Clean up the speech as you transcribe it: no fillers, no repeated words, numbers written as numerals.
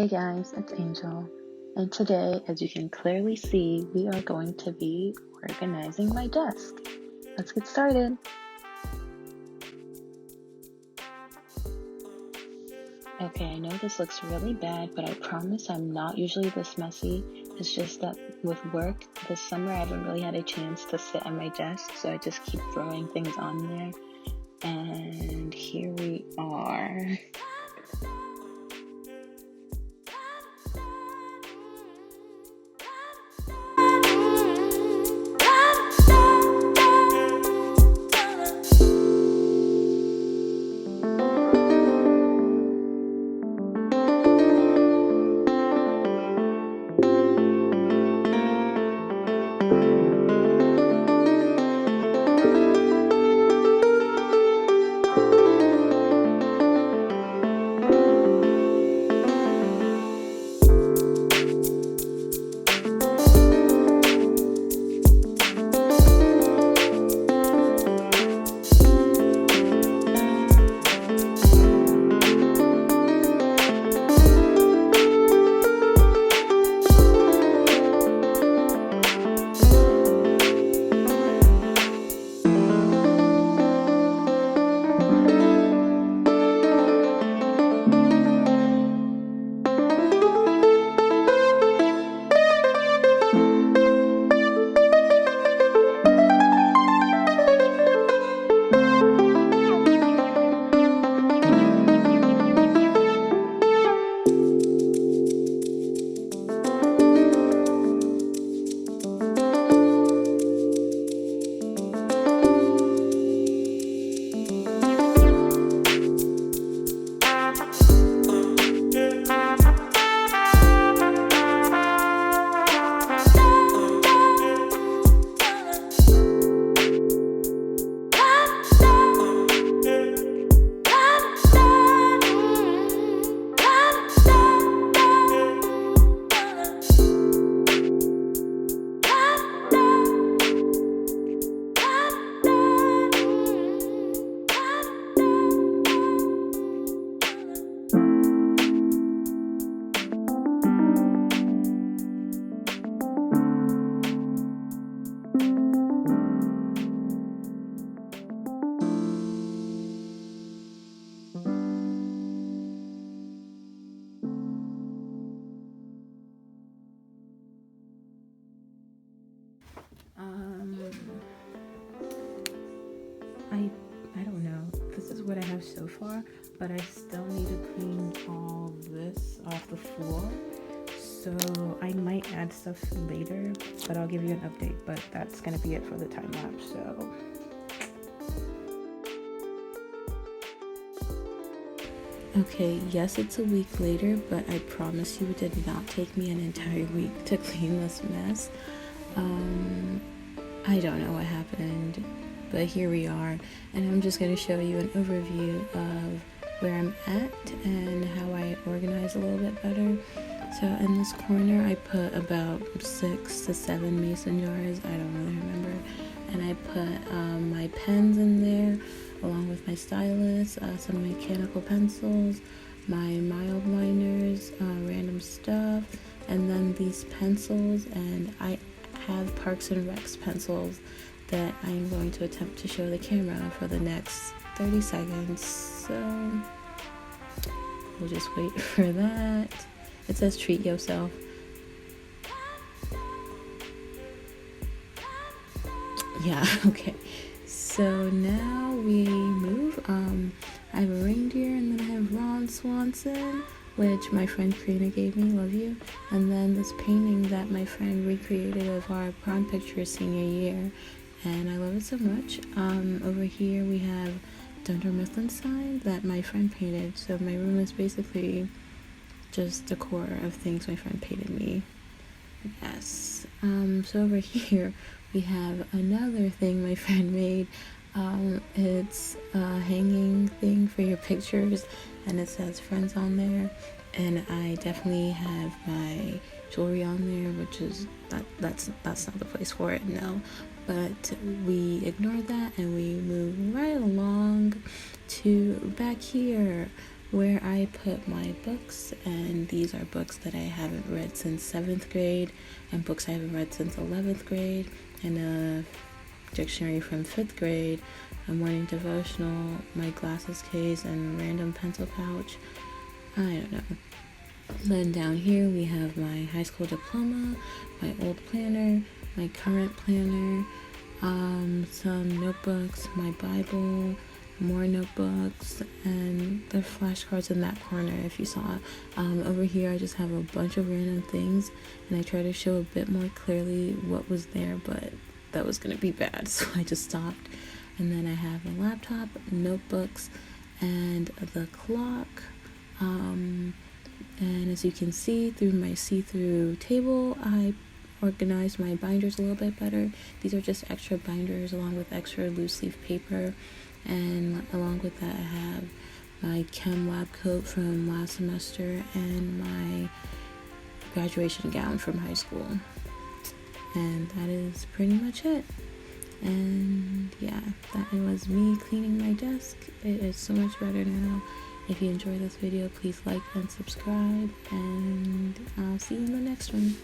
Hey guys, it's Angel, and today, as you can clearly see, we are going to be organizing my desk. Let's get started. Okay, I know this looks really bad, but I promise I'm not usually this messy. It's just that with work this summer, I haven't really had a chance to sit at my desk, so I just keep throwing things on there. And here we are. I don't know. This is what I have so far, but I still need to clean all this off the floor. So I might add stuff later, but I'll give you an update. But that's gonna be it for the time lapse. So. Okay, yes, it's a week later, but I promise you it did not take me an entire week to clean this mess. I don't know what happened, but here we are, and I'm just going to show you an overview of where I'm at and how I organize a little bit better. So in this corner, I put about 6 to 7 mason jars, I don't really remember, and I put my pens in there, along with my stylus, some mechanical pencils, my mild liners, random stuff, and then these pencils, and I have Parks and Recs pencils that I'm going to attempt to show the camera for the next 30 seconds, so we'll just wait for that. It says treat yourself. Yeah, okay. So now we move. I have a reindeer, and then I have Ron Swanson, which my friend Karina gave me, love you. And then this painting that my friend recreated of our prom picture senior year, and I love it so much. Over here we have Dunder Mifflin sign that my friend painted. So my room is basically just decor of things my friend painted me. Yes. So over here we have another thing my friend made. It's a hanging thing for your pictures, and it says friends on there, and I definitely have my jewelry on there, which is that's not the place for it, no. But we ignored that and we move right along to back here, where I put my books, and these are books that I haven't read since 7th grade and books I haven't read since 11th grade, and a dictionary from 5th grade, a morning devotional, my glasses case, and random pencil pouch. I don't know. Then down here we have my high school diploma, my old planner, my current planner, some notebooks, my Bible, more notebooks, and the flashcards in that corner if you saw. Over here I just have a bunch of random things, and I try to show a bit more clearly what was there, but that was gonna be bad, so I just stopped. And then I have a laptop, notebooks, and the clock. And as you can see through my see-through table, I organized my binders a little bit better. These are just extra binders along with extra loose leaf paper, and along with that I have my chem lab coat from last semester and my graduation gown from high school. And that is pretty much it. And yeah, that was me cleaning my desk. It is so much better now. If you enjoyed this video, please like and subscribe, and I'll see you in the next one.